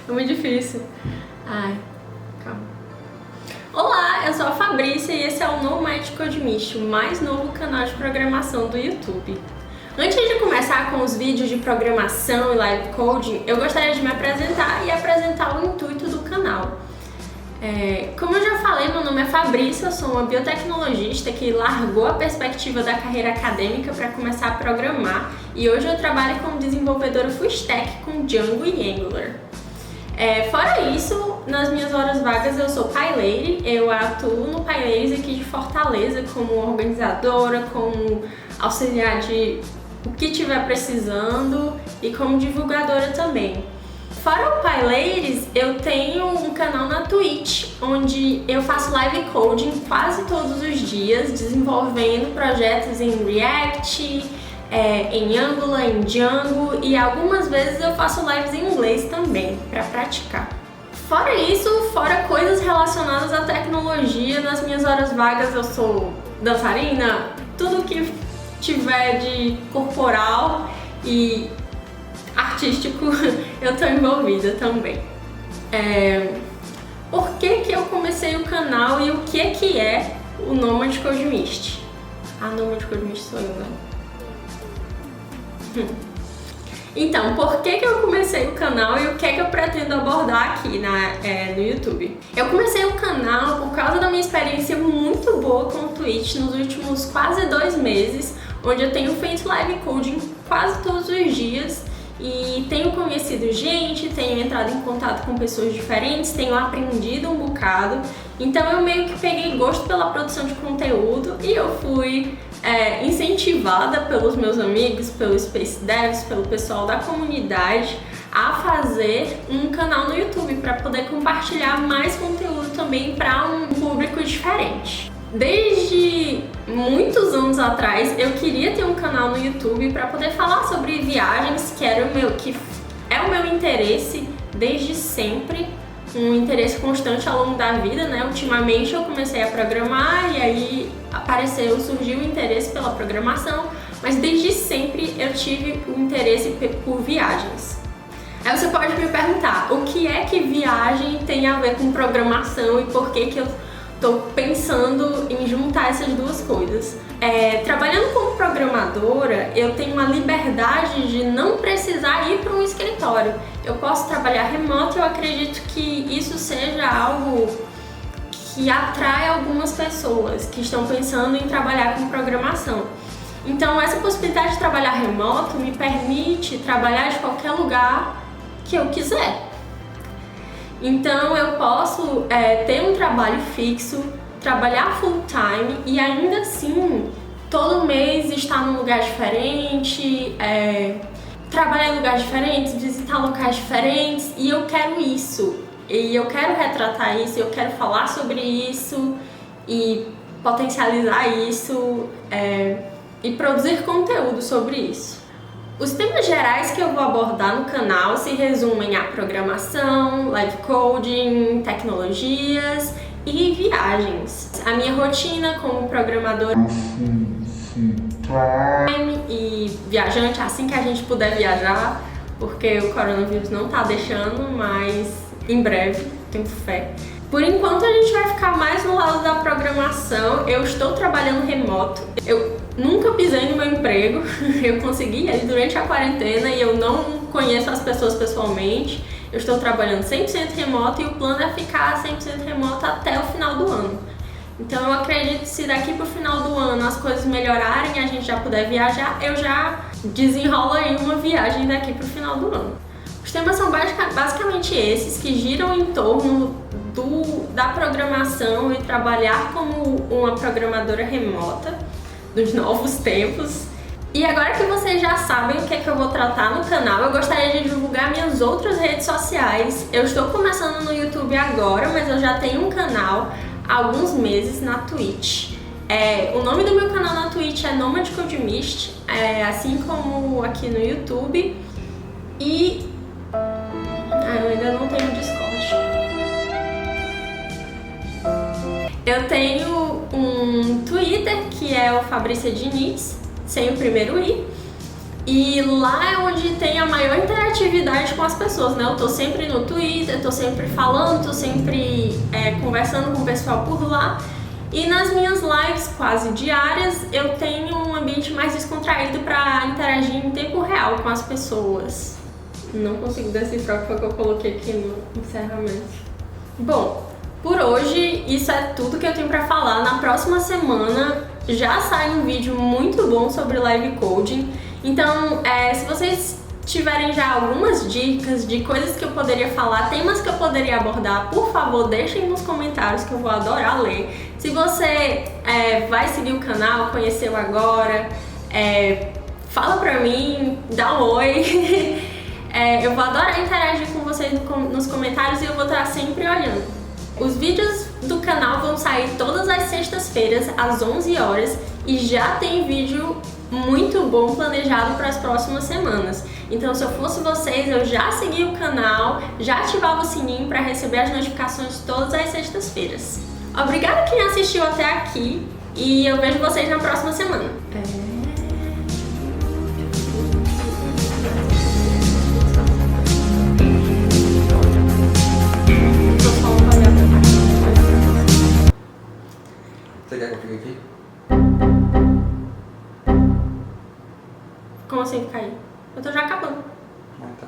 É muito difícil. Ai, calma. Olá, eu sou a Fabrícia e esse é o Nomad Codemist, o mais novo canal de programação do YouTube. Antes de começar com os vídeos de programação e live coding, eu gostaria de me apresentar e apresentar o intuito do canal. Como eu já falei, meu nome é Fabrícia, eu sou uma biotecnologista que largou a perspectiva da carreira acadêmica para começar a programar e hoje eu trabalho como desenvolvedora full stack com Django e Angular. Fora isso, nas minhas horas vagas eu sou PyLady, eu atuo no PyLadies aqui de Fortaleza como organizadora, como auxiliar de o que estiver precisando e como divulgadora também. Fora o PyLadies, eu tenho um canal na Twitch, onde eu faço live coding quase todos os dias, desenvolvendo projetos em React, em Angular, em Django e algumas vezes eu faço lives em inglês também, para praticar. Fora isso, fora coisas relacionadas à tecnologia, nas minhas horas vagas eu sou dançarina, tudo que tiver de corporal e artístico eu tô envolvida também. Por que eu comecei o canal e o que é o Nomad Codemist? Nomad Codemist sou eu, né? Então, por que eu comecei o canal e o que eu pretendo abordar aqui no YouTube? Eu comecei o canal por causa da minha experiência muito boa com o Twitch nos últimos quase 2 meses, onde eu tenho feito live coding quase todos os dias e tenho conhecido gente, tenho entrado em contato com pessoas diferentes, tenho aprendido um bocado. Então eu meio que peguei gosto pela produção de conteúdo e eu fui incentivada pelos meus amigos, pelo Space Devs, pelo pessoal da comunidade a fazer um canal no YouTube para poder compartilhar mais conteúdo também para um público diferente. Desde muitos anos atrás eu queria ter um canal no YouTube para poder falar sobre viagens, que é o meu interesse desde sempre, um interesse constante ao longo da vida, né? Ultimamente eu comecei a programar e aí surgiu o interesse pela programação, mas desde sempre eu tive o interesse por viagens. Aí você pode me perguntar, o que é que viagem tem a ver com programação e por que eu estou pensando em juntar essas duas coisas? Trabalhando como programadora, eu tenho a liberdade de não precisar ir para um escritório. Eu posso trabalhar remoto e eu acredito que isso seja algo que atrai algumas pessoas que estão pensando em trabalhar com programação. Então, essa possibilidade de trabalhar remoto me permite trabalhar de qualquer lugar que eu quiser. Então eu posso ter um trabalho fixo, trabalhar full time e ainda assim todo mês estar num lugar diferente, trabalhar em lugares diferentes, visitar locais diferentes, e eu quero isso. E eu quero retratar isso, eu quero falar sobre isso e potencializar isso e produzir conteúdo sobre isso. Os temas gerais que eu vou abordar no canal se resumem a programação, live coding, tecnologias e viagens. A minha rotina como programadora e viajante, assim que a gente puder viajar, porque o coronavírus não tá deixando, mas em breve, tenho fé. Por enquanto a gente vai ficar mais no lado da programação. Eu estou trabalhando remoto. Eu nunca pisei no meu emprego. Eu consegui ele durante a quarentena e eu não conheço as pessoas pessoalmente. Eu estou trabalhando 100% remoto e o plano é ficar 100% remoto até o final do ano. Então eu acredito que se daqui pro final do ano as coisas melhorarem e a gente já puder viajar, eu já desenrolo aí uma viagem daqui pro final do ano. Os temas são basicamente esses, que giram em torno da programação e trabalhar como uma programadora remota dos novos tempos. E agora que vocês já sabem o que eu vou tratar no canal, eu gostaria de divulgar minhas outras redes sociais. Eu estou começando no YouTube agora, mas eu já tenho um canal há alguns meses na Twitch. O nome do meu canal na Twitch é Nomad Codemist, assim como aqui no YouTube. E eu ainda não tenho Discord. Eu tenho um Twitter que é o Fabrícia Diniz, sem o primeiro I. E lá é onde tem a maior interatividade com com as pessoas, né? Eu tô sempre no Twitter, tô sempre falando, tô sempre conversando com o pessoal por lá. E nas minhas lives quase diárias, eu tenho um ambiente mais descontraído para interagir em tempo real com as pessoas. Não consigo decifrar o que eu coloquei aqui no encerramento. Bom, por hoje isso é tudo que eu tenho para falar. Na próxima semana já sai um vídeo muito bom sobre live coding. Então, se vocês tiverem já algumas dicas de coisas que eu poderia falar, temas que eu poderia abordar, por favor, deixem nos comentários que eu vou adorar ler. Se você vai seguir o canal, conheceu agora, fala pra mim, dá um oi. Eu vou adorar interagir com vocês nos comentários e eu vou estar sempre olhando. Os vídeos do canal vão sair todas as sextas-feiras às 11 horas e já tem vídeo muito bom planejado para as próximas semanas. Então, se eu fosse vocês, eu já seguia o canal, já ativava o sininho para receber as notificações todas as sextas-feiras. Obrigada quem assistiu até aqui e eu vejo vocês na próxima semana. Você quer que eu fique aqui? Como assim ficar aí? Eu tô já acabando. Ah, tá.